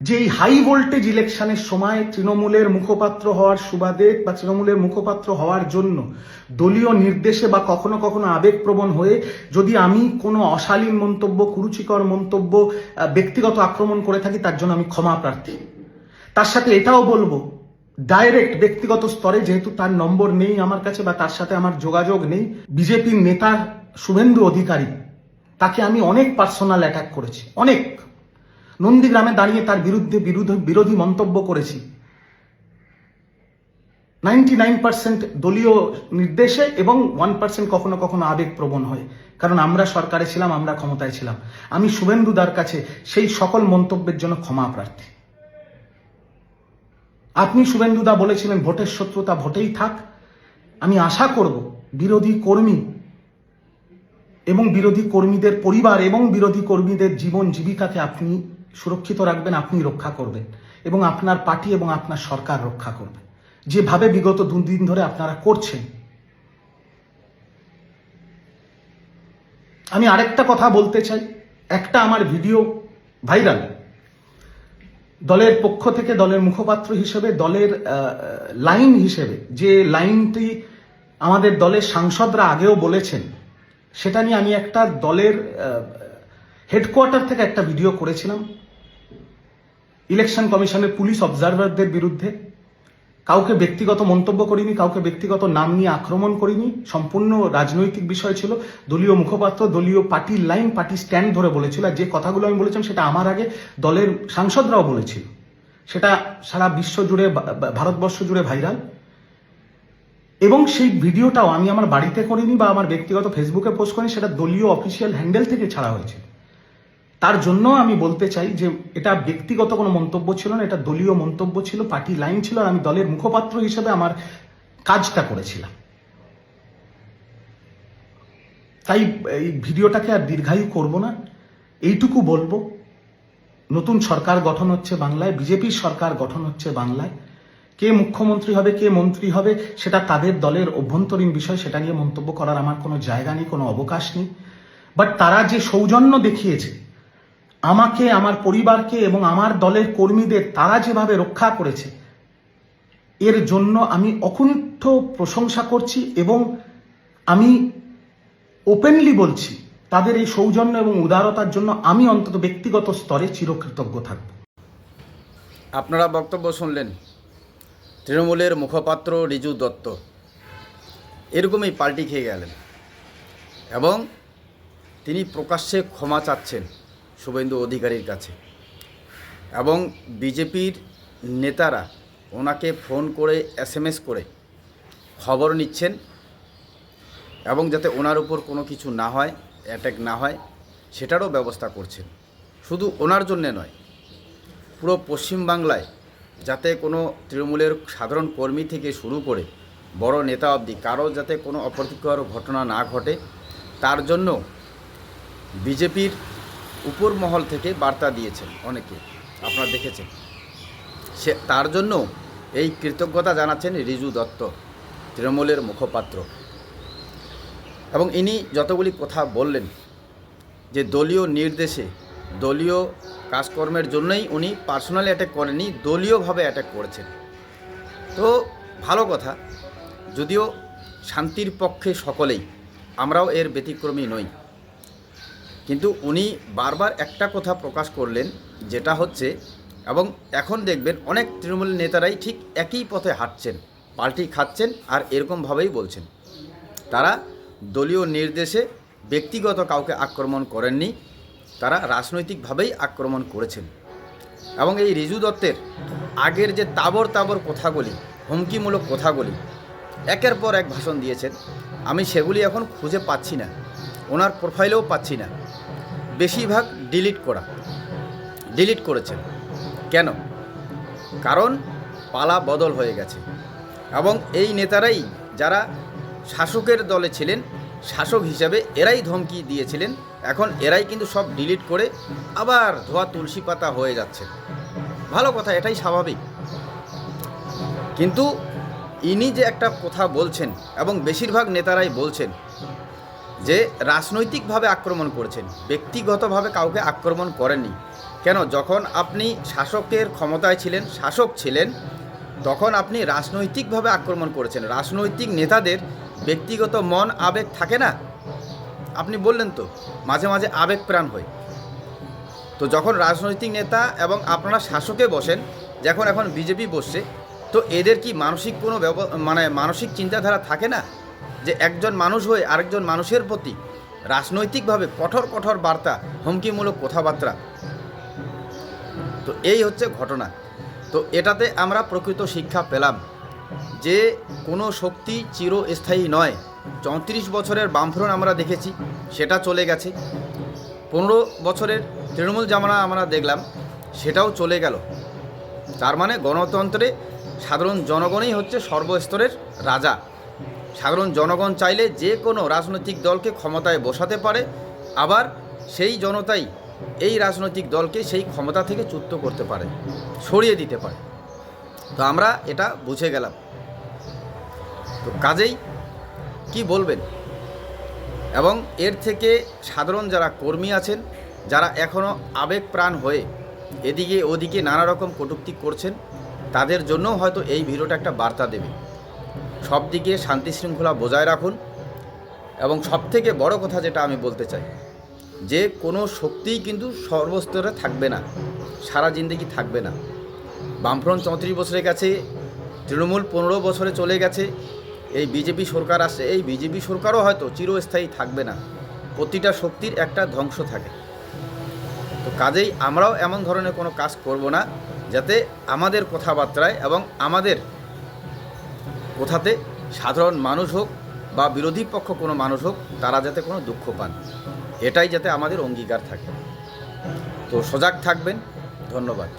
যে এই high voltage ইলেকশনের সময় তৃণমূলের মুখপাত্র হওয়ার সুবাদে বা তৃণমূলের মুখপাত্র হওয়ার জন্য দলীয় নির্দেশে বা কখনো কখনো আবেগপ্রবণ হয়ে যদি আমি কোনো অশালীন মন্তব্য, কুরুচিকর মন্তব্য, ব্যক্তিগত আক্রমণ করে থাকি, তার জন্য আমি ক্ষমা প্রার্থী। তার সাথে এটাও বলবো, ডাইরেক্ট ব্যক্তিগত স্তরে যেহেতু তার নম্বর নেই আমার কাছে বা তার সাথে আমার যোগাযোগ নেই, বিজেপির নেতা শুভেন্দু অধিকারী, তাকে আমি অনেক পার্সোনাল অ্যাটাক করেছি, অনেক। নন্দীগ্রামে দাঁড়িয়ে তার বিরুদ্ধে বিরোধী মন্তব্য করেছি 99% দলীয় নির্দেশে এবং 1% কখনো কখনো আবেগপ্রবণ হয়ে, কারণ আমরা সরকারে ছিলাম, আমরা ক্ষমতায় ছিলাম। আমি শুভেন্দুদার কাছে সেই সকল মন্তব্যের জন্য ক্ষমা প্রার্থী। আপনি শুভেন্দুদা বলেছিলেন ভোটের শত্রুতা ভোটেই থাক। আমি আশা করব বিরোধী কর্মী এবং বিরোধী কর্মীদের পরিবার এবং বিরোধী কর্মীদের জীবন জীবিকাকে আপনি সুরক্ষিত রাখবেন, আপনি রক্ষা করবেন এবং আপনার পার্টি এবং আপনার সরকার রক্ষা করবে, যেভাবে বিগত 2 দিন ধরে আপনারা করছেন। আমি আরেকটা কথা বলতে চাই, একটা আমার ভিডিও ভাইরাল, দলের পক্ষ থেকে দলের মুখপাত্র হিসেবে, দলের লাইন হিসেবে যে লাইনটি আমাদের দলের সাংসদরা আগেও বলেছেন, সেটা নিয়ে আমি একটা দলের হেডকোয়ার্টার থেকে একটা ভিডিও করেছিলাম ইলেকশন কমিশনের পুলিশ অবজারভারদের বিরুদ্ধে। কাউকে ব্যক্তিগত মন্তব্য করিনি, কাউকে ব্যক্তিগত নাম নিয়ে আক্রমণ করিনি, সম্পূর্ণ রাজনৈতিক বিষয় ছিল। দলীয় মুখপাত্র দলীয় পার্টির লাইন, পার্টি স্ট্যান্ড ধরে বলেছিল, আর যে কথাগুলো আমি বলেছিলাম সেটা আমার আগে দলের সাংসদরাও বলেছিল। সেটা সারা বিশ্ব জুড়ে, ভারতবর্ষ জুড়ে ভাইরাল। এবং সেই ভিডিওটাও আমি আমার বাড়িতে করিনি বা আমার ব্যক্তিগত ফেসবুকে পোস্ট করিনি, সেটা দলীয় অফিসিয়াল হ্যান্ডেল থেকে ছাড়া হয়েছে। তার জন্য আমি বলতে চাই যে এটা ব্যক্তিগত কোনো মন্তব্য ছিল না, এটা দলীয় মন্তব্য ছিল, পার্টি লাইন ছিল, আর আমি দলের মুখপাত্র হিসেবে আমার কাজটা করেছিলাম। তাই এই ভিডিওটাকে আর দীর্ঘায়ু করব না, এইটুকু বলবো, নতুন সরকার গঠন হচ্ছে বাংলায়, বিজেপির সরকার গঠন হচ্ছে বাংলায়। কে মুখ্যমন্ত্রী হবে, কে মন্ত্রী হবে, সেটা তাদের দলের অভ্যন্তরীণ বিষয়, সেটা নিয়ে মন্তব্য করার আমার কোনো জায়গা নেই, কোনো অবকাশ নেই। বাট তারা যে সৌজন্য দেখিয়েছে আমাকে, আমার পরিবারকে এবং আমার দলের কর্মীদের, তারা যেভাবে রক্ষা করেছে, এর জন্য আমি অকুণ্ঠ প্রশংসা করছি এবং আমি ওপেনলি বলছি তাদের এই সৌজন্য এবং উদারতার জন্য আমি অন্তত ব্যক্তিগত স্তরে চিরকৃতজ্ঞ থাকব। আপনারা বক্তব্য শুনলেন তৃণমূলের মুখপাত্র রিজু দত্ত এরকমই পাল্টি খেয়ে গেলেন এবং তিনি প্রকাশ্যে ক্ষমা চাচ্ছেন শুভেন্দু অধিকারীর কাছে, এবং বিজেপির নেতারা ওনাকে ফোন করে SMS করে খবর নিচ্ছেন এবং যাতে ওনার উপর কোনো কিছু না হয়, অ্যাটাক না হয়, সেটারও ব্যবস্থা করছেন। শুধু ওনার জন্যে নয়, পুরো পশ্চিমবাংলায় যাতে কোনো তৃণমূলের সাধারণ কর্মী থেকে শুরু করে বড় নেতা অবধি কারো যাতে কোনো অপ্রীতিকর ঘটনা না ঘটে, তার জন্য বিজেপির উপর মহল থেকে বার্তা দিয়েছেন অনেকে, আপনারা দেখেছেন। তার জন্য এই কৃতজ্ঞতা জানাচ্ছেন রিজু দত্ত, তৃণমূলের মুখপাত্র। এবং ইনি যতগুলি কথা বললেন যে দলীয় নির্দেশে, দলীয় কাজকর্মের জন্যই উনি পার্সোনালি অ্যাটাক করেননি, দলীয়ভাবে অ্যাটাক করেছেন। তো ভালো কথা, যদিও শান্তির পক্ষে সকলেই, আমরাও এর ব্যতিক্রমী নই, কিন্তু উনি বারবার একটা কথা প্রকাশ করলেন, যেটা হচ্ছে, এবং এখন দেখবেন অনেক তৃণমূল নেতারাই ঠিক একই পথে হাঁটছেন, পাল্টি খাচ্ছেন আর এরকমভাবেই বলছেন। তারা দলীয় নির্দেশে ব্যক্তিগত কাউকে আক্রমণ করেননি, তারা রাজনৈতিকভাবেই আক্রমণ করেছেন। এবং এই রিজু দত্তের আগের যে তাবর কথাগুলি, হুমকিমূলক কথাগুলি, একের পর এক ভাষণ দিয়েছেন, আমি সেগুলি এখন খুঁজে পাচ্ছি না, ওনার প্রোফাইলেও পাচ্ছি না, বেশিরভাগ ডিলিট করেছেন। কেন? কারণ পালা বদল হয়ে গেছে এবং এই নেতারাই যারা শাসকের দলে ছিলেন, শাসক হিসাবে এরাই ধমকি দিয়েছিলেন, এখন এরাই কিন্তু সব ডিলিট করে আবার ধোয়া তুলসী পাতা হয়ে যাচ্ছে। ভালো কথা, এটাই স্বাভাবিক। কিন্তু ইনি যে একটা কথা বলছেন এবং বেশিরভাগ নেতারাই বলছেন যে রাজনৈতিকভাবে আক্রমণ করেছেন, ব্যক্তিগতভাবে কাউকে আক্রমণ করেননি। কেন, যখন আপনি শাসকের ক্ষমতায় ছিলেন, শাসক ছিলেন, তখন আপনি রাজনৈতিকভাবে আক্রমণ করেছেন। রাজনৈতিক নেতাদের ব্যক্তিগত মন আবেগ থাকে না? আপনি বললেন তো মাঝে মাঝে আবেগ প্রাণ হয়। তো যখন রাজনৈতিক নেতা এবং আপনারা শাসকে বসেন, যখন এখন বিজেপি বসছে, তো এদের কি মানসিক কোনো মানসিক চিন্তাধারা থাকে না যে একজন মানুষ হয়ে আরেকজন মানুষের প্রতি রাজনৈতিকভাবে কঠোর কঠোর বার্তা, হুমকিমূলক কথাবার্তা? তো এই হচ্ছে ঘটনা। তো এটাতে আমরা প্রকৃত শিক্ষা পেলাম যে কোনো শক্তি চিরস্থায়ী নয়। 34 বছরের বামফ্রন্ট আমরা দেখেছি, সেটা চলে গেছে। 15 বছরের তৃণমূল জামানা আমরা দেখলাম, সেটাও চলে গেল। তার মানে গণতন্ত্রে সাধারণ জনগণই হচ্ছে সর্বস্তরের রাজা। সাধারণ জনগণ চাইলে যে কোনো রাজনৈতিক দলকে ক্ষমতায় বসাতে পারে, আবার সেই জনতাই এই রাজনৈতিক দলকে সেই ক্ষমতা থেকে চ্যুত করতে পারে, সরিয়ে দিতে পারে। তো আমরা এটা বুঝে গেলাম। তো কাজেই কি বলবেন? এবং এর থেকে সাধারণ যারা কর্মী আছেন, যারা এখনও আবেগপ্রাণ হয়ে এদিকে ওদিকে নানা রকম কটূক্তি করছেন, তাদের জন্যও হয়তো এই ভিডিওটা একটা বার্তা দেবে। সব দিকে শান্তি শৃঙ্খলা বজায় রাখুন। এবং সবথেকে বড় কথা যেটা আমি বলতে চাই, যে কোনো শক্তিই কিন্তু সর্বস্তরে থাকবে না, সারা জিন্দেগি থাকবে না। বামফ্রন্ট 34 বছরে গেছে, তৃণমূল 15 বছরে চলে গেছে, এই বিজেপি সরকার আসছে, এই বিজেপি সরকারও হয়তো চিরস্থায়ী থাকবে না। প্রতিটা শক্তির একটা ধ্বংস থাকে। তো কাজেই আমরাও এমন ধরনের কোনো কাজ করব না, যাতে আমাদের কথাবার্তায় এবং আমাদের কথাতে সাধারণ মানুষ হোক বা বিরোধী পক্ষ কোনো মানুষ হোক, তারা যাতে কোনো দুঃখ পান, এটাই যাতে আমাদের অঙ্গীকার থাকে। তো সজাগ থাকবেন। ধন্যবাদ।